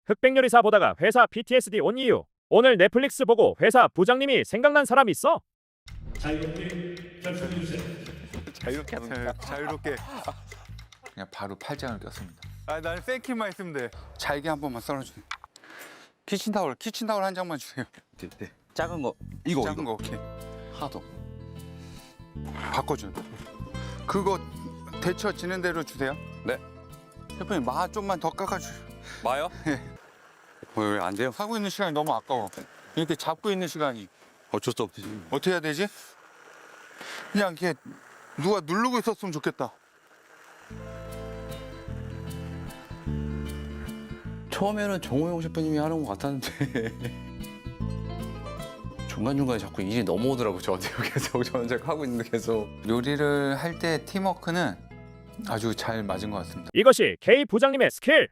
흑백요리사 보다가 회사 PTSD 온 이유. 오늘 넷플릭스 보고 회사 부장님이 생각난 사람 있어? 자유롭게 결정해주세요. 자유롭게 하는 자유롭게. 그냥 바로 팔짱을 꼈습니다. 아, 나는 생키만 있으면 돼. 잘게 한 번만 썰어주세요. 키친타올 한 장만 주세요. 네. 작은 거 이거 작은 거 오케이. 하나 더. 바꿔줘. 그거 데쳐지는 대로 주세요. 네. 대표님 마 좀만 더 깎아주세요. 마요? 왜 안 돼요? 하고 있는 시간이 너무 아까워. 이렇게 잡고 있는 시간이 어쩔 수 없지. 어떻게 해야 되지? 그냥 이렇게 누가 누르고 있었으면 좋겠다. 처음에는 정호영 셰프님이 하는 것 같았는데 중간중간에 자꾸 일이 넘어오더라고요. 저한테 계속 저는 제가 하고 있는데 계속. 요리를 할 때 팀워크는 아주 잘 맞은 것 같습니다. 이것이 K 부장님의 스킬.